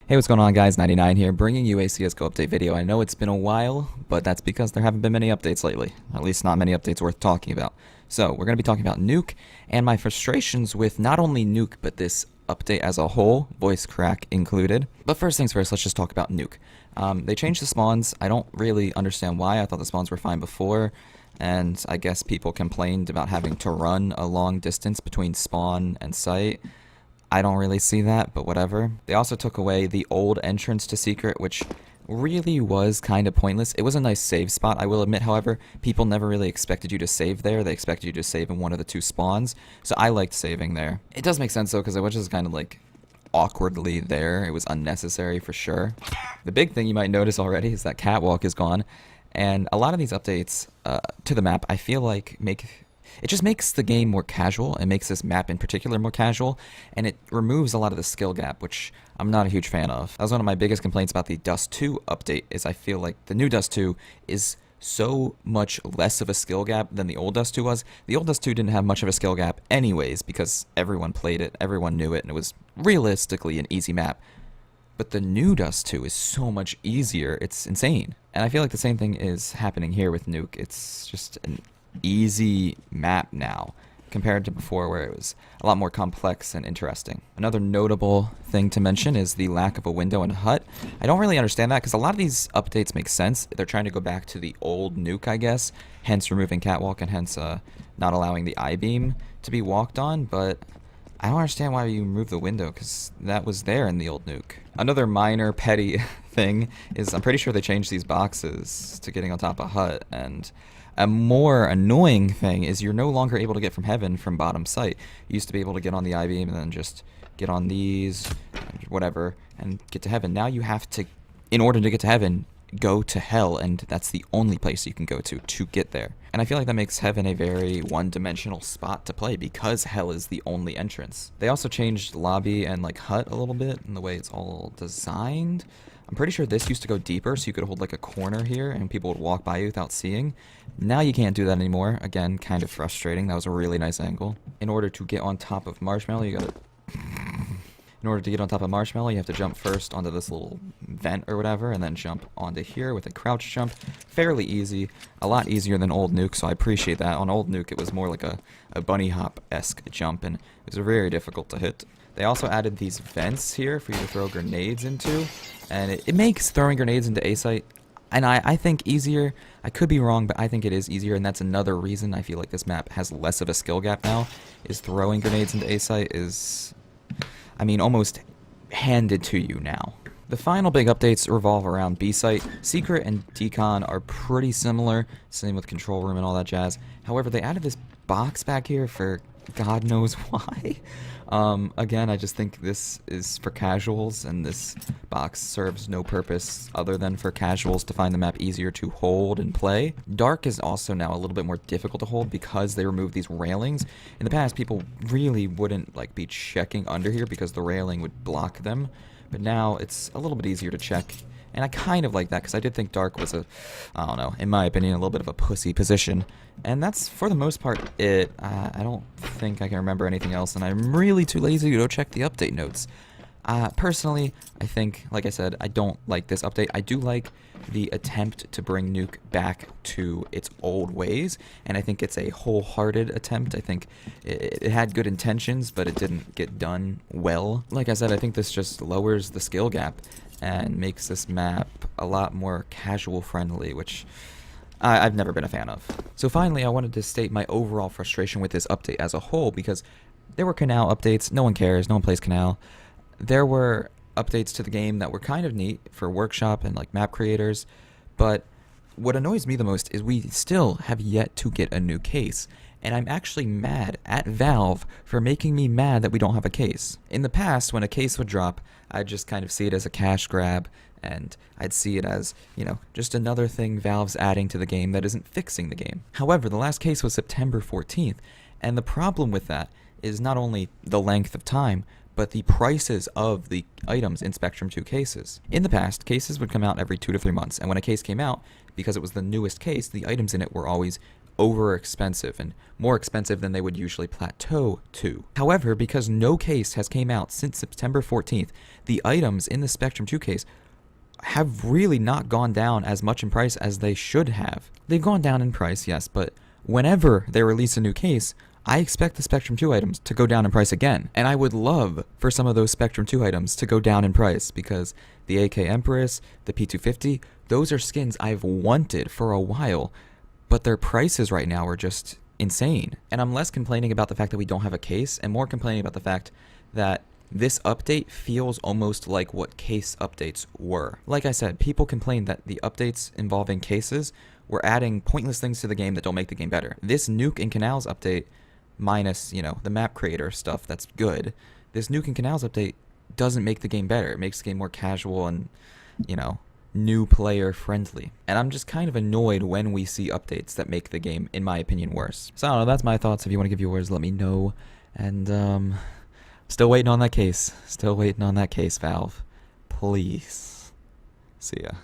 Hey, what's going on, guys? 99 here, bringing you a CSGO update video. I know it's been a while, but that's because there haven't been many updates lately. At least not many updates worth talking about. So, we're going to be talking about Nuke, and my frustrations with not only Nuke, but this update as a whole, voice crack included. But first things first, let's just talk about Nuke. They changed the spawns. I don't really understand why. I thought the spawns were fine before, and I guess people complained about having to run a long distance between spawn and site. I don't really see that, but whatever. They also took away the old entrance to Secret, which really was kind of pointless. It was a nice save spot, I will admit, however. People never really expected you to save there. They expected you to save in one of the two spawns, so I liked saving there. It does make sense, though, because it was just kind of, like, awkwardly there. It was unnecessary for sure. The big thing you might notice already is that Catwalk is gone, and a lot of these updates to the map, I feel like, it just makes the game more casual. It makes this map in particular more casual, and it removes a lot of the skill gap, which I'm not a huge fan of. That was one of my biggest complaints about the Dust 2 update, is I feel like the new Dust 2 is so much less of a skill gap than the old Dust 2 was. The old Dust 2 didn't have much of a skill gap anyways, because everyone played it, everyone knew it, and it was realistically an easy map. But the new Dust 2 is so much easier, it's insane. And I feel like the same thing is happening here with Nuke. It's just an easy map now compared to before, where it was a lot more complex and interesting. Another notable thing to mention is the lack of a window and hut. I don't really understand that because a lot of these updates make sense. They're trying to go back to the old Nuke, I guess, hence removing Catwalk and hence not allowing the I-beam to be walked on, but I don't understand why you remove the window, because that was there in the old Nuke. Another minor petty thing is I'm pretty sure they changed these boxes to getting on top of hut, and a more annoying thing is you're no longer able to get from heaven from bottom site. You used to be able to get on the I-beam and then just get on these, whatever, and get to heaven. Now you have to, in order to get to heaven, go to hell, and that's the only place you can go to get there. And I feel like that makes heaven a very one-dimensional spot to play because hell is the only entrance. They also changed lobby and like hut a little bit in the way it's all designed. I'm pretty sure this used to go deeper, so you could hold like a corner here and people would walk by you without seeing. Now you can't do that anymore. Again, kind of frustrating. That was a really nice angle. In order to get on top of Marshmallow, you gotta... In order to get on top of Marshmallow, you have to jump first onto this little vent or whatever, and then jump onto here with a crouch jump. Fairly easy. A lot easier than old Nuke, so I appreciate that. On old Nuke, it was more like a bunny hop-esque jump, and it was very difficult to hit. They also added these vents here for you to throw grenades into, and it makes throwing grenades into A-site, and I think easier. I could be wrong, but I think it is easier, and that's another reason I feel like this map has less of a skill gap now, is throwing grenades into A-site is, I mean, almost handed to you now. The final big updates revolve around B-site. Secret and Decon are pretty similar, same with control room and all that jazz. However, they added this box back here for God knows why. Again, I just think this is for casuals, and this box serves no purpose other than for casuals to find the map easier to hold and play. Dark is also now a little bit more difficult to hold because they removed these railings. In the past, people really wouldn't like be checking under here because the railing would block them, but now it's a little bit easier to check. And I kind of like that, because I did think Dark was a, I don't know, in my opinion, a little bit of a pussy position. And that's, for the most part, it. I don't think I can remember anything else, and I'm really too lazy to go check the update notes. Personally, I think, like I said, I don't like this update. I do like the attempt to bring Nuke back to its old ways, and I think it's a wholehearted attempt. I think it had good intentions, but it didn't get done well. Like I said, I think this just lowers the skill gap and makes this map a lot more casual friendly, which I've never been a fan of. So finally, I wanted to state my overall frustration with this update as a whole, because there were Canal updates. No one cares. No one plays Canal. There were updates to the game that were kind of neat for workshop and like map creators, but what annoys me the most is we still have yet to get a new case, and I'm actually mad at Valve for making me mad that we don't have a case. In the past, when a case would drop, I'd just kind of see it as a cash grab, and I'd see it as, you know, just another thing Valve's adding to the game that isn't fixing the game. However, the last case was September 14th, and the problem with that is not only the length of time, but the prices of the items in Spectrum 2 cases. In the past, cases would come out every 2 to 3 months, and when a case came out, because it was the newest case, the items in it were always over expensive and more expensive than they would usually plateau to. However, because no case has came out since September 14th, the items in the Spectrum 2 case have really not gone down as much in price as they should have. They've gone down in price, yes, but whenever they release a new case, I expect the Spectrum 2 items to go down in price again. And I would love for some of those Spectrum 2 items to go down in price because the AK Empress, the P250, those are skins I've wanted for a while, but their prices right now are just insane. And I'm less complaining about the fact that we don't have a case and more complaining about the fact that this update feels almost like what case updates were. Like I said, people complained that the updates involving cases were adding pointless things to the game that don't make the game better. This Nuke and Canals update, minus, the map creator stuff that's good, this Nuke and Canals update doesn't make the game better. It makes the game more casual and, new player friendly. And I'm just kind of annoyed when we see updates that make the game, in my opinion, worse. So I don't know, that's my thoughts. If you want to give yours, let me know. And, still waiting on that case. Still waiting on that case, Valve. Please. See ya.